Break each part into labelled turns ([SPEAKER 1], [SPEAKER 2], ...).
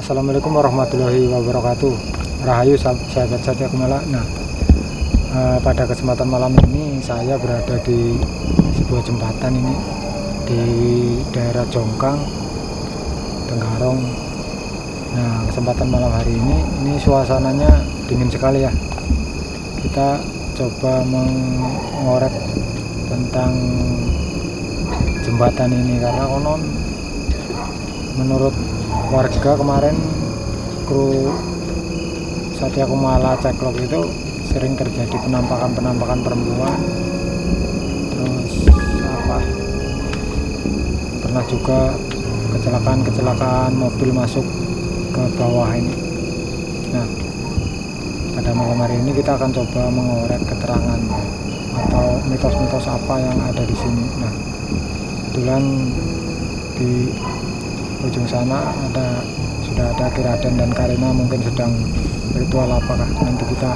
[SPEAKER 1] Assalamualaikum warahmatullahi wabarakatuh. Rahayu sahabat Satya Kumala. Nah, pada kesempatan malam ini saya berada di sebuah jembatan ini di daerah Jongkang, Tenggarong. Nah, kesempatan malam hari ini suasananya dingin sekali ya. Kita coba mengorek tentang jembatan ini karena konon menurut warga kemarin kru Satya Kumala Ceklok itu sering terjadi penampakan perempuan, terus pernah juga kecelakaan mobil masuk ke bawah ini. Nah, pada malam hari ini kita akan coba mengorek keterangan atau mitos-mitos apa yang ada di sini. Nah, kebetulan di ujung sana sudah ada Kiraden dan Karina, mungkin sedang ritual apakah, nanti kita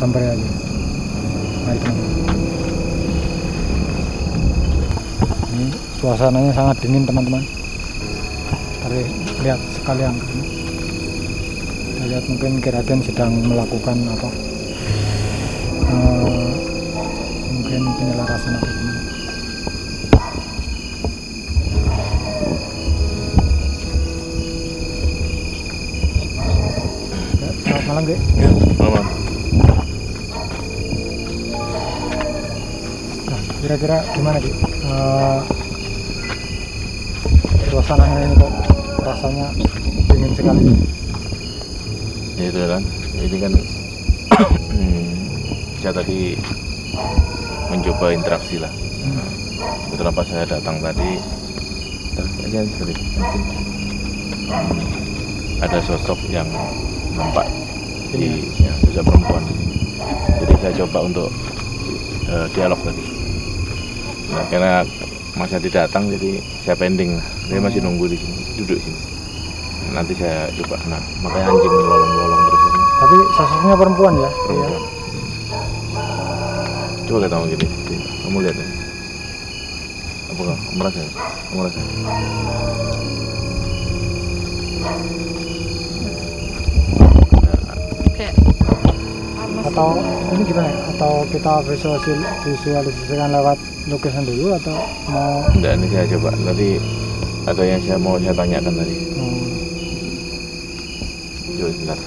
[SPEAKER 1] sampai aja. Mari teman-teman. Ini suasananya sangat dingin teman-teman. Lihat sekalian, kita lihat mungkin Kiraden sedang melakukan apa, mungkin penyelarasan atau gimana. Malam Ge.
[SPEAKER 2] Ya, malam.
[SPEAKER 1] Nah, kira-kira gimana Ge? Suasananya ini kok rasanya dingin sekali.
[SPEAKER 2] Ya itu kan, ini kan saya tadi mencoba interaksi lah. Kebetulan pas saya datang tadi, ada sosok yang nampak di sosok perempuan. Jadi saya coba untuk dialog tadi. Nah, karena Mas Adi datang, jadi saya pending. Dia masih nunggu di sini, duduk sini. Nanti saya coba. Nah, makanya anjing melolong terus ini.
[SPEAKER 1] Tapi sosoknya perempuan ya?
[SPEAKER 2] Perempuan.
[SPEAKER 1] Iya.
[SPEAKER 2] Coba lihat kamu gini. Kamu lihat ya. Apa kamu merasa? Kamu merasa?
[SPEAKER 1] Atau ini gimana? Atau kita visualisasikan lewat lukisan dulu atau mau?
[SPEAKER 2] Enggak, ini saya coba. Tadi ada yang saya tanyakan tadi. Coba sebentar.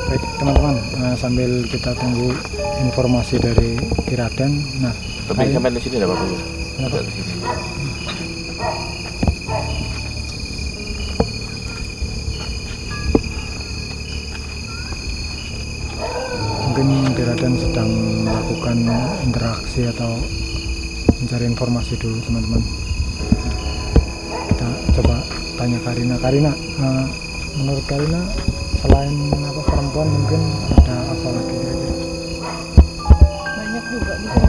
[SPEAKER 1] Baik teman-teman, sambil kita tunggu informasi dari Kiraden. Nah,
[SPEAKER 2] tapi sampai di sini enggak apa-apa.
[SPEAKER 1] Kenapa?
[SPEAKER 2] Di sini.
[SPEAKER 1] Mungkin Kiraden sedang melakukan interaksi atau mencari informasi dulu teman-teman. Kita coba tanya Karina. Menurut Karina, selain perempuan mungkin ada apa lagi kira-kira?
[SPEAKER 3] Banyak juga di sini.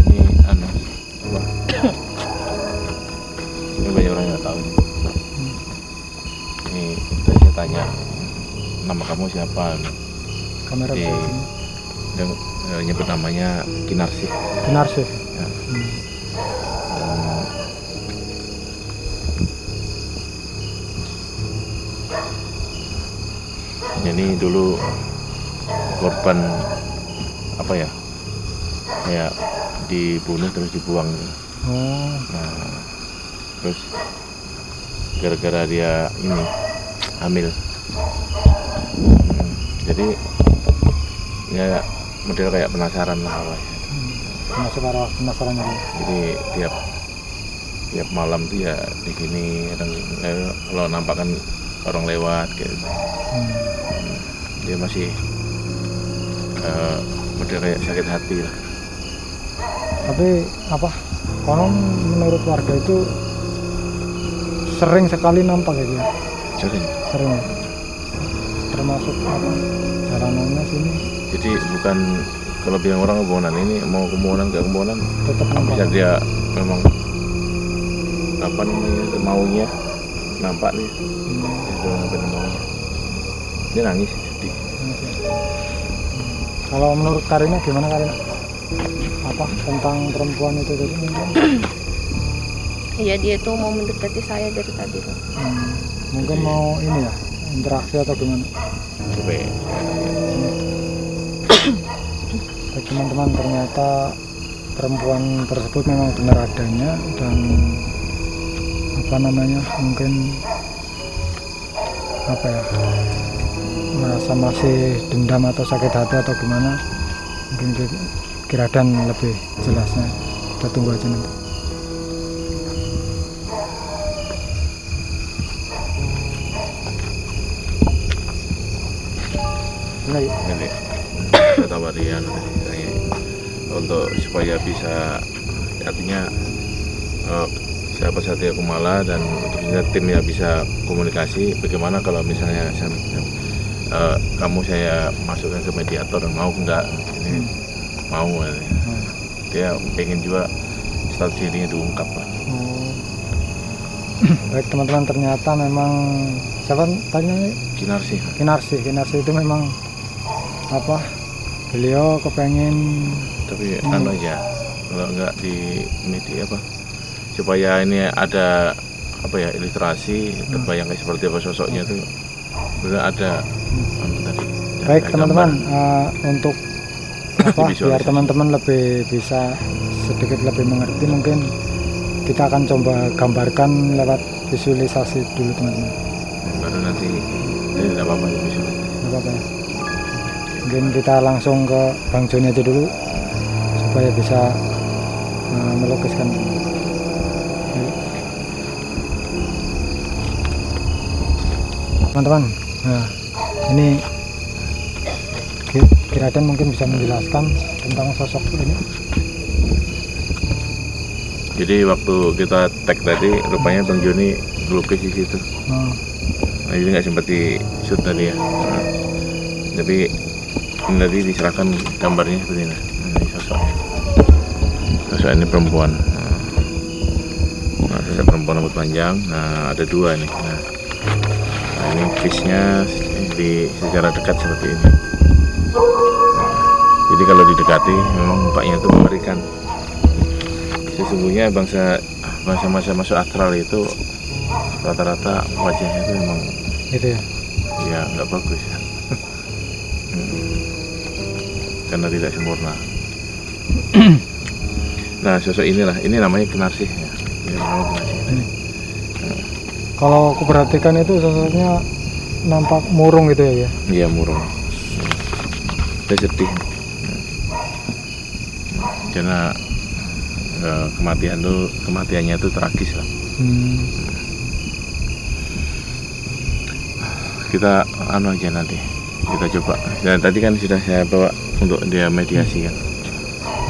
[SPEAKER 2] Ini apa? Ini banyak orang yang nggak tahu. Ini saya tanya, nama kamu siapa?
[SPEAKER 1] Kamera
[SPEAKER 2] Dia nyebut namanya Kinarsih.
[SPEAKER 1] Kinarsih.
[SPEAKER 2] Ya. Ini dulu korban apa ya? Kayak dibunuh terus dibuang.
[SPEAKER 1] Oh.
[SPEAKER 2] Nah, terus gara-gara dia ini hamil. Jadi ya model kayak penasaran lah awalnya.
[SPEAKER 1] Penasaran ya.
[SPEAKER 2] Jadi tiap malam tuh ya di sini kadang kalau nampakkan orang lewat kayak gitu. Dia masih model kayak sakit hati lah.
[SPEAKER 1] Tapi konon menurut warga itu sering sekali nampak ya dia. Sering ya. Termasuk jalanannya sini.
[SPEAKER 2] Jadi bukan kalau bilang orang kebonan, ini mau kebonan ke kebonan
[SPEAKER 1] Tetap nampak.
[SPEAKER 2] bisa dia memang apa namanya maunya nampak nih. Itu sampai maunya. Dia nangis sedih.
[SPEAKER 1] Kalau menurut Karina gimana Karina? Tentang perempuan itu tadi mungkin?
[SPEAKER 3] Iya, dia tuh mau mendekati saya dari tadi loh.
[SPEAKER 1] Mungkin
[SPEAKER 2] Jadi,
[SPEAKER 1] mau ini ya, interaksi atau gimana?
[SPEAKER 2] coba ya.
[SPEAKER 1] Bagi teman-teman, ternyata perempuan tersebut memang benar adanya dan apa namanya, mungkin apa ya, merasa masih dendam atau sakit hati atau gimana, mungkin kira dan lebih jelasnya kita tunggu aja nanti. Nah, yuk.
[SPEAKER 2] Nanti saya tawarian untuk supaya bisa, artinya sahabat Satya Kumala dan untuk timnya bisa komunikasi. Bagaimana kalau misalnya kamu saya masukkan ke mediator, mau enggak? Ini mau ya. Dia pengen juga status dirinya diungkap lah.
[SPEAKER 1] Oh. Baik teman-teman, ternyata memang siapa tanya
[SPEAKER 2] Kinarsi.
[SPEAKER 1] Kinarsi itu memang apa, beliau kepengen
[SPEAKER 2] Tapi anu aja, kalau enggak di media apa, supaya ini ada apa ya, ilustrasi terbayang kayak seperti apa sosoknya tuh, udah ada anu tadi.
[SPEAKER 1] baik
[SPEAKER 2] ada
[SPEAKER 1] teman-teman,
[SPEAKER 2] gambar.
[SPEAKER 1] untuk apa biar
[SPEAKER 2] Visualisasi.
[SPEAKER 1] teman-teman lebih bisa sedikit lebih mengerti, mungkin kita akan coba gambarkan lewat visualisasi dulu teman-teman.
[SPEAKER 2] Baru nanti ini tidak apa-apa ya visualisasi.
[SPEAKER 1] Nggak apa-apa ya. Mungkin kita langsung ke Bang Joni aja dulu supaya bisa melukiskan. Ayo. Teman-teman, nah ini Kiraden mungkin bisa menjelaskan tentang sosok ini.
[SPEAKER 2] Jadi waktu kita tag tadi, rupanya Bang Joni ngelukis di situ. Nah, ini nggak sempat di shoot tadi ya. Nah, tapi ini tadi diserahkan gambarnya seperti ini. Ini sosoknya. Sosok ini perempuan. Nah, sosok perempuan rambut panjang. Nah, ada dua nih. Nah, ini face-nya secara dekat seperti ini. Jadi kalau didekati memang mukanya itu mengerikan. Sesungguhnya bangsa masa masuk astral itu rata-rata wajahnya itu memang
[SPEAKER 1] Gitu ya.
[SPEAKER 2] ya nggak bagus ya. Karena tidak sempurna. Nah, sosok inilah, ini namanya Kinarsi ya. Ini namanya Kinarsi.
[SPEAKER 1] Kalau aku perhatikan itu sosoknya nampak murung gitu ya.
[SPEAKER 2] Iya, murung. Dia sedih. Karena kematiannya itu tragis lah. Kita anu aja nanti, kita coba. Dan tadi kan sudah saya bawa untuk dia mediasi kan.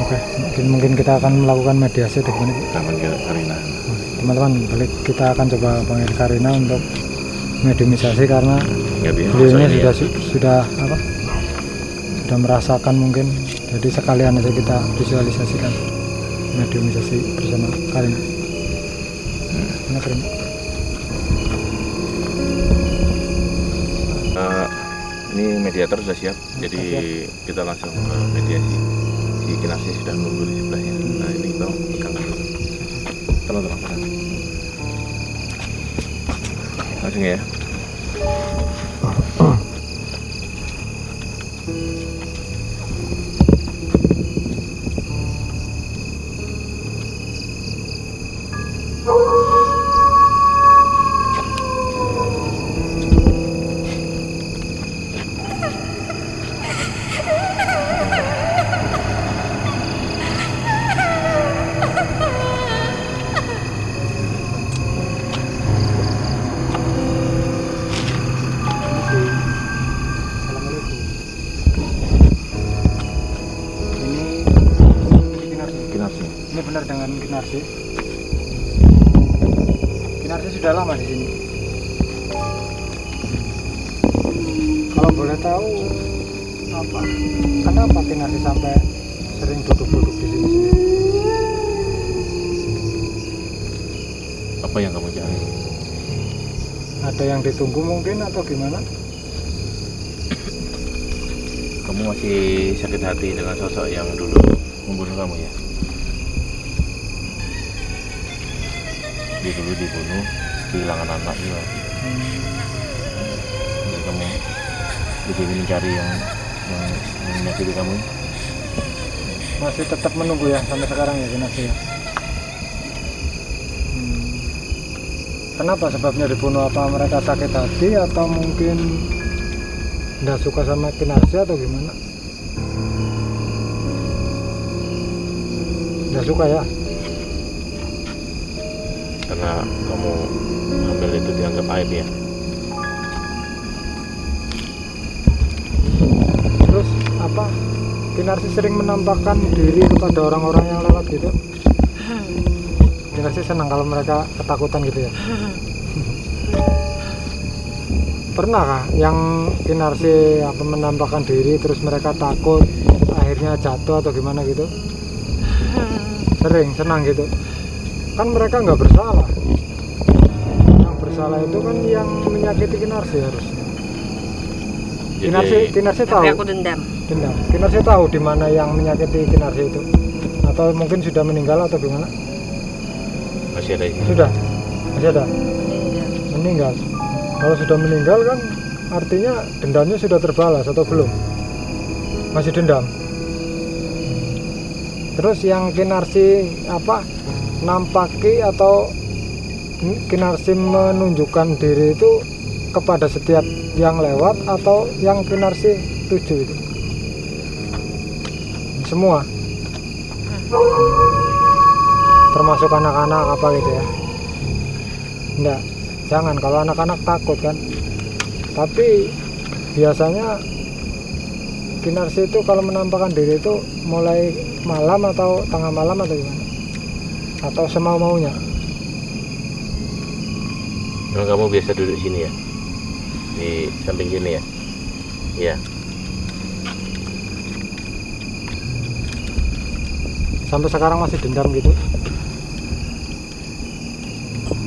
[SPEAKER 1] Oke, mungkin kita akan melakukan mediasi dengan
[SPEAKER 2] Taman Karina.
[SPEAKER 1] teman-teman. Balik kita akan coba panggil Karina untuk mediumisasi karena
[SPEAKER 2] Ya,
[SPEAKER 1] beliaunya sudah apa? Sudah merasakan mungkin. Jadi sekalian aja kita visualisasikan mediumisasi bersama Karina. Mana Karina?
[SPEAKER 2] Ini mediator sudah siap, jadi kita langsung ke mediasi. Si Kinarsi sudah nunggu di sebelahnya. Nah, ini kita pegang dulu. Tenang. Langsung ya.
[SPEAKER 1] Assalamualaikum. Ini
[SPEAKER 2] Kinarsi.
[SPEAKER 1] Ini benar dengan Kinarsi. Kinarsi sudah lama di sini. Kalau boleh tahu apa? Kenapa Kinarsi sampai sering duduk-duduk di sini?
[SPEAKER 2] Apa yang kamu cari?
[SPEAKER 1] Ada yang ditunggu mungkin atau gimana?
[SPEAKER 2] Kamu masih sakit hati dengan sosok yang dulu membunuh kamu ya? Dia dulu dibunuh kehilangan anak juga. Jadi kamu lebih ingin mencari yang menyakiti kamu.
[SPEAKER 1] Masih tetap menunggu ya sampai sekarang ya Kinarsi ya. Kenapa sebabnya dibunuh? Apa mereka sakit hati atau mungkin nggak suka sama Kinarsi atau gimana? Nggak suka ya?
[SPEAKER 2] Karena kamu hamil itu dianggap aib ya.
[SPEAKER 1] Terus apa? Kinarsi sering menampakkan diri kepada orang-orang yang lewat gitu. Kinarsi senang kalau mereka ketakutan gitu ya. Pernahkah yang Kinarsi apa menampakkan diri terus mereka takut akhirnya jatuh atau gimana gitu? Sering, senang gitu. Kan mereka nggak bersalah. Yang bersalah itu kan yang menyakiti Kinarsi harusnya. Kinarsi tahu.
[SPEAKER 3] Tapi aku dendam.
[SPEAKER 1] Kinarsi tahu di mana yang menyakiti Kinarsi itu. Atau mungkin sudah meninggal atau gimana?
[SPEAKER 2] Masih ada ini.
[SPEAKER 1] Sudah. Masih ada.
[SPEAKER 3] Dendam.
[SPEAKER 1] Meninggal. Kalau sudah meninggal kan artinya dendamnya sudah terbalas atau belum? Masih dendam. Terus yang Kinarsi apa nampaki atau Kinarsi menunjukkan diri itu kepada setiap yang lewat atau yang Kinarsi tuju itu? Semua. Termasuk anak-anak apa gitu ya? Enggak. Jangan, kalau anak-anak takut kan. Tapi biasanya Kinarsi itu kalau menampakkan diri itu mulai malam atau tengah malam atau gimana? Atau semau-maunya?
[SPEAKER 2] Memang kamu biasa duduk sini ya? Di samping sini ya? Iya.
[SPEAKER 1] Sampai sekarang masih dendam gitu?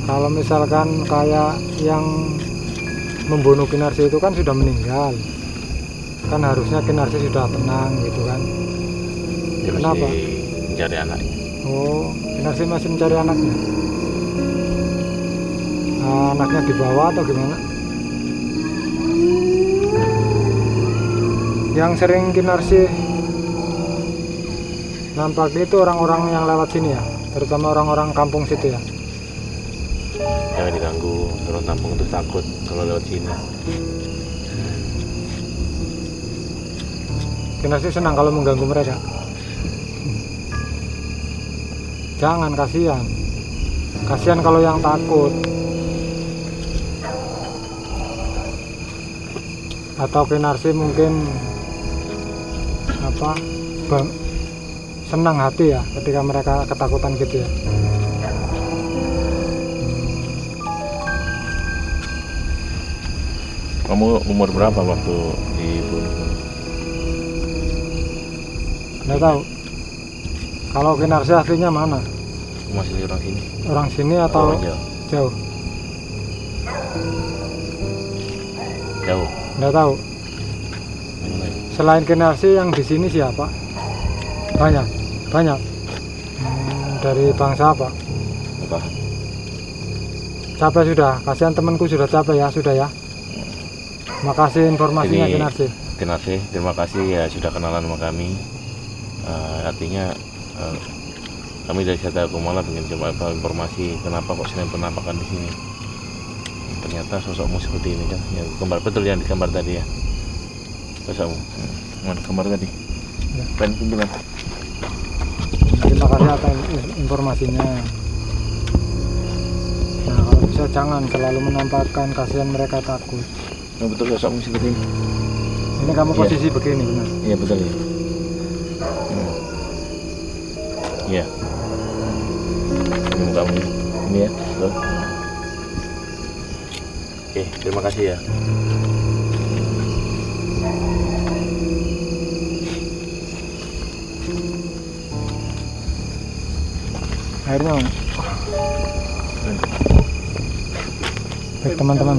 [SPEAKER 1] Kalau misalkan kayak yang membunuh Kinarsi itu kan sudah meninggal, kan harusnya Kinarsi sudah tenang gitu kan.
[SPEAKER 2] Dia
[SPEAKER 1] Kenapa?
[SPEAKER 2] masih mencari anaknya.
[SPEAKER 1] Oh, Kinarsi masih mencari anaknya. Anaknya dibawa atau gimana? Yang sering Kinarsi nampak itu orang-orang yang lewat sini ya, terutama orang-orang kampung situ ya.
[SPEAKER 2] Jangan diganggu, orang kampung itu takut kalau lewat sini.
[SPEAKER 1] Kinarsi senang kalau mengganggu mereka. Jangan, kasihan. Kasihan kalau yang takut. Atau Kinarsi mungkin apa? Senang hati ya ketika mereka ketakutan gitu ya.
[SPEAKER 2] Kamu umur berapa waktu dibunuh?
[SPEAKER 1] Nggak tahu. Kalau Kinarsi aslinya mana?
[SPEAKER 2] Masih orang sini.
[SPEAKER 1] Orang sini atau
[SPEAKER 2] Orang jauh.
[SPEAKER 1] jauh?
[SPEAKER 2] Jauh.
[SPEAKER 1] Nggak tahu. Selain Kinarsi yang di sini siapa? Banyak. Dari bangsa apa?
[SPEAKER 2] Apa?
[SPEAKER 1] Capek sudah. Kasihan temanku sudah capek ya, sudah ya. Makasih informasinya
[SPEAKER 2] Ini
[SPEAKER 1] Kinarsi.
[SPEAKER 2] Kinarsi, terima kasih ya sudah kenalan sama kami. Artinya kami dari Sata Kumala ingin coba informasi kenapa kok sering penampakan di sini. Ternyata sosokmu seperti ini kan, yang gambar betul yang digambar tadi ya. Sosokmu, mana gambar tadi?
[SPEAKER 1] Ya.
[SPEAKER 2] Pen pimpinan.
[SPEAKER 1] Terima kasih atas informasinya. Nah, kalau bisa jangan selalu menampakkan, kasihan mereka takut.
[SPEAKER 2] Yang betul sosokmu seperti ini.
[SPEAKER 1] Ini kamu
[SPEAKER 2] Iya.
[SPEAKER 1] posisi begini benar.
[SPEAKER 2] Iya betul ya. Iya. Ini mukamu ini ya, betul. Oke, terima kasih ya.
[SPEAKER 1] Akhirnya baik teman-teman,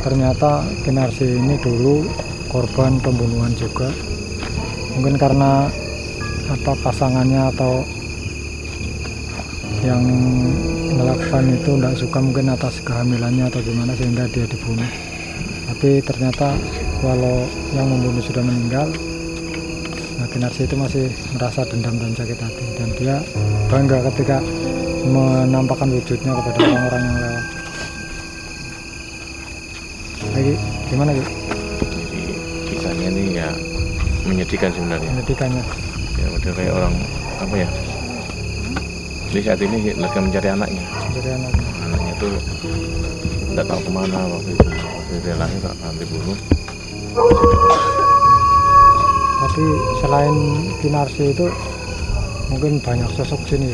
[SPEAKER 1] ternyata Kinarsi ini dulu korban pembunuhan juga. Mungkin karena apa pasangannya atau yang melakukan itu tidak suka mungkin atas kehamilannya atau gimana sehingga dia dibunuh. Tapi ternyata walau yang membunuh sudah meninggal, nah Kinarsi itu masih merasa dendam dan sakit hati, dan dia bangga ketika menampakkan wujudnya kepada orang-orang yang lewat. Lagi gimana gitu?
[SPEAKER 2] Jadi kisahnya ini ya menyedihkan sebenarnya.
[SPEAKER 1] Menyedihkannya.
[SPEAKER 2] Ya udah kayak orang apa ya? Jadi saat ini lagi mencari anaknya.
[SPEAKER 1] Jadi anaknya.
[SPEAKER 2] Anaknya tuh nggak tahu kemana waktu itu. Waktu dia lahir nanti bunuh.
[SPEAKER 1] Tapi selain Kinarsi itu mungkin banyak sosok sini.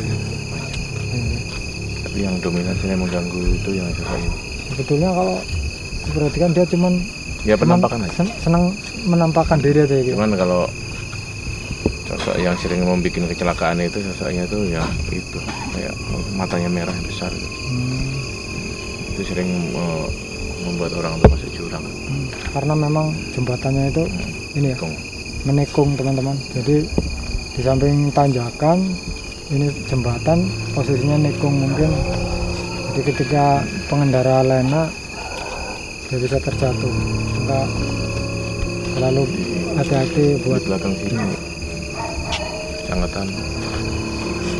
[SPEAKER 2] Tapi yang dominasi yang mengganggu itu yang sosok ini.
[SPEAKER 1] Sebetulnya kalau diperhatikan dia cuman
[SPEAKER 2] Ya penampakan aja.
[SPEAKER 1] Senang menampakkan diri aja gitu.
[SPEAKER 2] Cuman kalau sosok yang sering membuat kecelakaan itu sosoknya itu ya itu kayak matanya merah besar gitu. Itu sering membuat orang itu masuk jurang.
[SPEAKER 1] Karena memang jembatannya itu ini ya,
[SPEAKER 2] Nikung.
[SPEAKER 1] menikung teman-teman. Jadi di samping tanjakan ini jembatan posisinya nikung mungkin. Jadi ketika pengendara lena dia bisa terjatuh. Maka selalu hati-hati
[SPEAKER 2] Di
[SPEAKER 1] buat
[SPEAKER 2] belakang sini kecamatan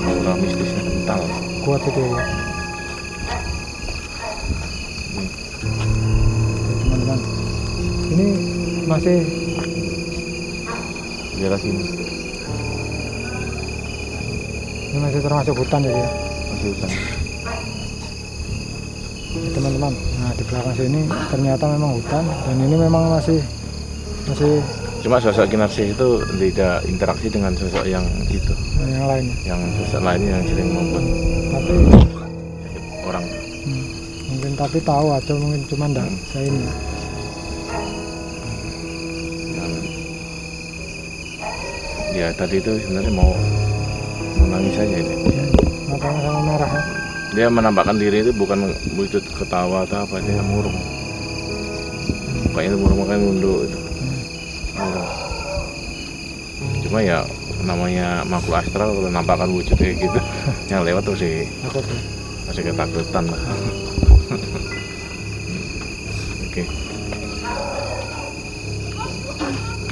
[SPEAKER 2] aura mistisnya kental.
[SPEAKER 1] kuat itu ya. Teman-teman, ini masih
[SPEAKER 2] Daerah sini
[SPEAKER 1] termasuk hutan ya,
[SPEAKER 2] masih hutan.
[SPEAKER 1] Ya, teman-teman. Nah di belakang sini ternyata memang hutan, dan ini memang masih
[SPEAKER 2] Cuma sosok Kinarsi itu tidak interaksi dengan sosok yang itu,
[SPEAKER 1] yang lainnya.
[SPEAKER 2] yang sosok lainnya yang sering membuat
[SPEAKER 1] Tapi
[SPEAKER 2] orang.
[SPEAKER 1] mungkin tapi tahu aja mungkin cuma enggak saya ini.
[SPEAKER 2] Ya tadi itu sebenarnya mau menangis saja ini.
[SPEAKER 1] Matanya sama merah ya.
[SPEAKER 2] Dia menampakkan diri itu bukan wujud ketawa atau apa, dia murung. Mukanya itu murung, makanya nunduk itu. Murung. Cuma ya namanya makhluk astral kalau nampakkan wujud kayak gitu yang lewat tuh sih
[SPEAKER 1] Aku tuh.
[SPEAKER 2] masih ketakutan lah. Oke.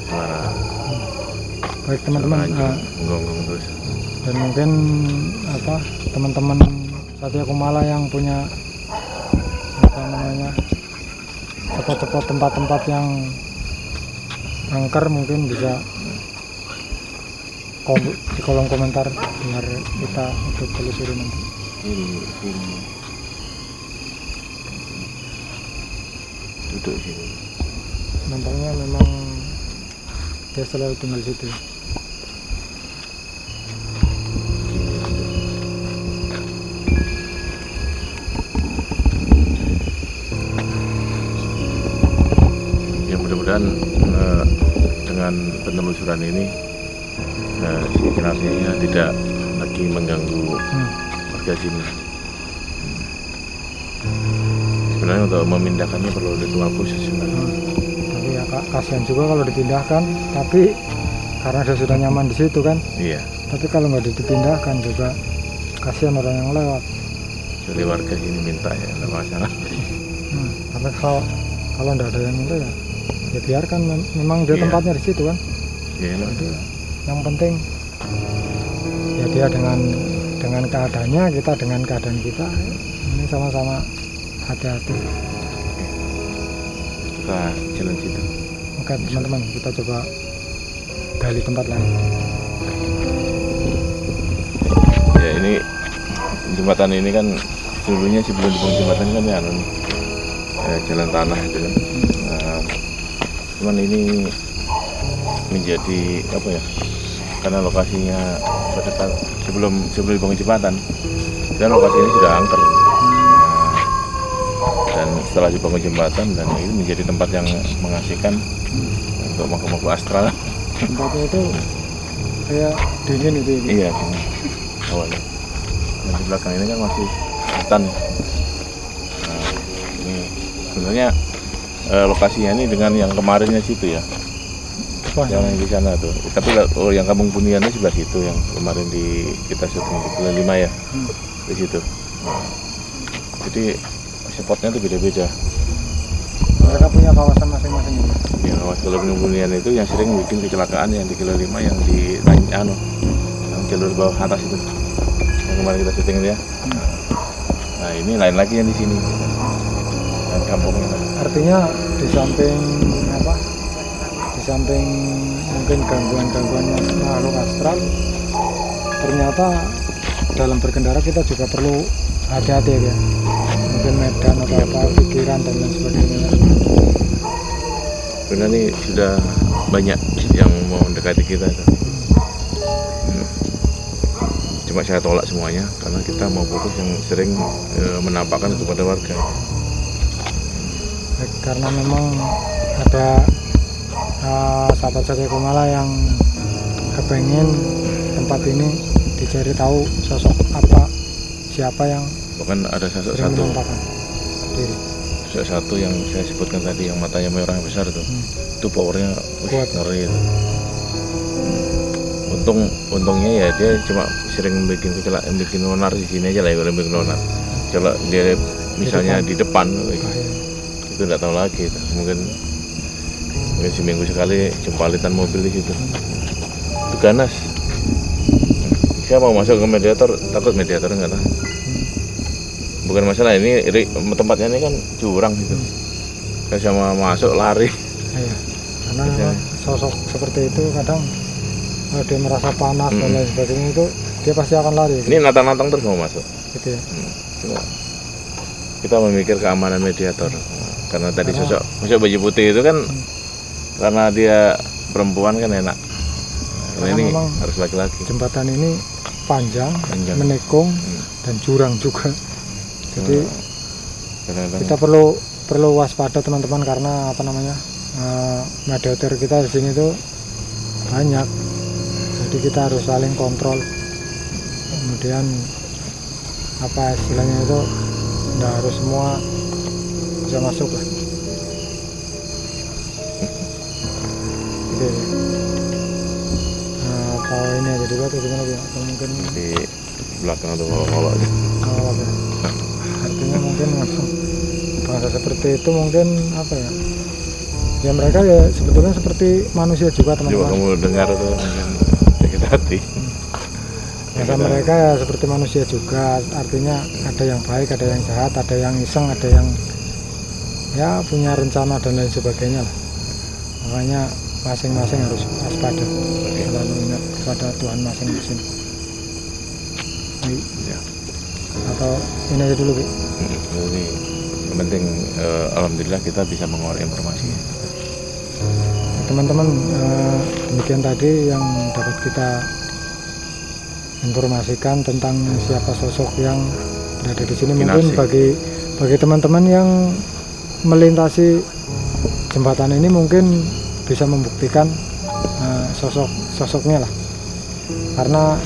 [SPEAKER 2] Suara
[SPEAKER 1] Baik teman-teman,
[SPEAKER 2] gonggong terus.
[SPEAKER 1] dan mungkin apa teman-teman Satya Kumala yang punya apa namanya spot-spot tempat-tempat yang angker mungkin bisa di kolom komentar biar kita untuk telusuri nanti.
[SPEAKER 2] Ini duduk sini.
[SPEAKER 1] Nampaknya memang dia selalu tinggal di situ.
[SPEAKER 2] Ya mudah-mudahan dengan penelusuran ini si Kinarsinya tidak lagi mengganggu warga sini. Sebenarnya untuk memindahkannya perlu ritual khusus sebenarnya.
[SPEAKER 1] Tapi ya kasihan juga kalau dipindahkan, tapi karena dia sudah nyaman di situ kan.
[SPEAKER 2] Iya,
[SPEAKER 1] Tapi kalau nggak dipindahkan juga kasihan orang yang lewat.
[SPEAKER 2] jadi warga sini minta ya, nggak masalah.
[SPEAKER 1] Tapi kalau nggak ada yang minta ya biarkan. Memang dia
[SPEAKER 2] Iya.
[SPEAKER 1] tempatnya di situ kan.
[SPEAKER 2] Ya,
[SPEAKER 1] Jadi yang penting ya dia dengan keadaannya, kita dengan keadaan kita. Ini sama-sama hati-hati.
[SPEAKER 2] kita jalan situ.
[SPEAKER 1] Oke teman-teman, kita coba gali tempat lain.
[SPEAKER 2] Ya ini jembatan ini kan dulunya sebelum dibangun jembatan kan ya jalan tanah itu kan. Nah, cuman ini menjadi apa ya? Karena lokasinya pada saat sebelum dibangun jembatan, dan lokasi ini sudah angker. Nah, dan setelah dibangun jembatan dan ini menjadi tempat yang mengasihkan untuk makhluk-makhluk astral.
[SPEAKER 1] Tempatnya itu kayak dingin itu.
[SPEAKER 2] Iya, gini awalnya. Dan di belakang ini kan masih hutan. Nah, ini sebenarnya lokasinya ini dengan yang kemarinnya situ ya,
[SPEAKER 1] Wah,
[SPEAKER 2] yang di sana tuh. Tapi yang Kampung Buniannya sebelah situ, yang kemarin kita syuting di Bulan 5 ya, di situ. Jadi spotnya tuh beda-beda.
[SPEAKER 1] Mereka punya kawasan masing-masing ya.
[SPEAKER 2] Ya, kalau penghunian itu yang sering bikin kecelakaan yang di kilo 5 yang di yang jalur bawah atas itu. Yang kemarin kita syuting itu ya. Nah, ini lain lagi yang di sini. Dan kampungnya.
[SPEAKER 1] Artinya di samping apa? Di samping mungkin gangguan-gangguan makhluk astral, ternyata dalam berkendara kita juga perlu hati-hati ya. Mungkin medan atau apa, pikiran dan lain sebagainya.
[SPEAKER 2] Karena ini sudah banyak yang mau mendekati kita. Cuma saya tolak semuanya karena kita mau fokus yang sering menampakkan kepada warga.
[SPEAKER 1] Karena memang ada sahabat Satya Kumala yang kepengen tempat ini dicari tahu sosok apa, siapa yang
[SPEAKER 2] Bahkan ada sosok
[SPEAKER 1] sering
[SPEAKER 2] satu,
[SPEAKER 1] menampakkan diri.
[SPEAKER 2] sosok satu yang saya sebutkan tadi yang matanya merah besar itu powernya
[SPEAKER 1] Kuat.
[SPEAKER 2] ngeri itu. Untungnya ya dia cuma sering bikin kecelakaan, bikin onar di sini aja lah, yang bikin onar. Kalau dia misalnya di depan, itu nggak tahu lagi itu. Mungkin seminggu sekali jempalitan mobil di situ. Itu ganas. Saya mau masuk ke mediator, takut mediator nggak tahu. Bukan masalah ini tempatnya ini kan jurang gitu. Saya sama masuk lari.
[SPEAKER 1] Iya. Karena memang sosok seperti itu kadang kalau dia merasa panas dan lain sebagainya itu dia pasti akan lari.
[SPEAKER 2] Ini nantang-nantang terus mau masuk.
[SPEAKER 1] Gitu ya.
[SPEAKER 2] Cuma kita memikir keamanan mediator. Karena tadi sosok baju putih itu kan karena dia perempuan kan enak. Karena ini
[SPEAKER 1] memang
[SPEAKER 2] harus laki-laki.
[SPEAKER 1] Jembatan ini panjang. Menikung dan jurang juga. Jadi kita perlu waspada teman-teman karena apa namanya mediator kita di sini tuh banyak. Jadi kita harus saling kontrol. Kemudian apa istilahnya itu nggak harus semua bisa masuk lah. Gitu ya. Kalau ini aja dulu atau gimana ya? Atau mungkin
[SPEAKER 2] di belakang tuh kalau
[SPEAKER 1] ya. Artinya mungkin bahasa seperti itu mungkin apa ya? Ya mereka ya sebetulnya seperti manusia juga
[SPEAKER 2] coba
[SPEAKER 1] teman-teman.
[SPEAKER 2] kamu dengar tuh mungkin sakit hati.
[SPEAKER 1] Ya, mereka ya seperti manusia juga, artinya ada yang baik, ada yang jahat, ada yang iseng, ada yang ya punya rencana dan lain sebagainya lah. Makanya masing-masing harus waspada, selalu ingat kepada Tuhan masing-masing.
[SPEAKER 2] Ya.
[SPEAKER 1] Atau ini aja dulu, Bi.
[SPEAKER 2] Jadi yang penting alhamdulillah kita bisa mengorek informasi.
[SPEAKER 1] Teman-teman, demikian tadi yang dapat kita informasikan tentang siapa sosok yang berada di sini. Mungkin bagi teman-teman yang melintasi jembatan ini mungkin bisa membuktikan sosoknya lah. Karena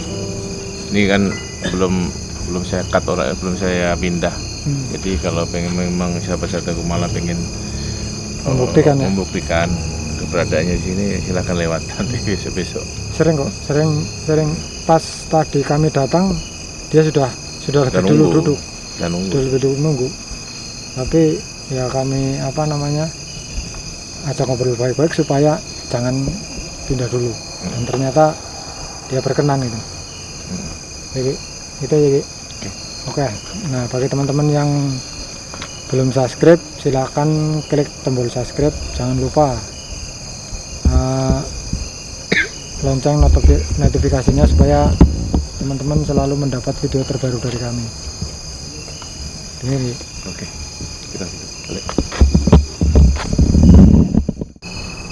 [SPEAKER 2] ini kan belum saya cut orang, belum saya pindah. Jadi kalau pengen memang sahabat Satya Kumala pengen membuktikan keberadaannya di sini, silahkan lewat nanti besok-besok.
[SPEAKER 1] Sering pas tadi kami datang dia sudah lebih dulu duduk
[SPEAKER 2] dan
[SPEAKER 1] nunggu. Tapi ya kami apa namanya ajak ngobrol baik-baik supaya jangan pindah dulu. Dan ternyata dia berkenan itu. Jadi itu ya. Oke. Nah bagi teman-teman yang belum subscribe silahkan klik tombol subscribe. Jangan lupa lonceng notifikasinya supaya teman-teman selalu mendapat video terbaru dari kami. Ini.
[SPEAKER 2] Oke. Kita balik.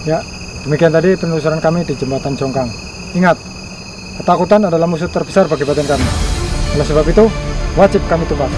[SPEAKER 1] Ya, demikian tadi penelusuran kami di Jembatan Jongkang. Ingat, ketakutan adalah musuh terbesar bagi batin kami. Oleh sebab itu, wajib kami tumpas.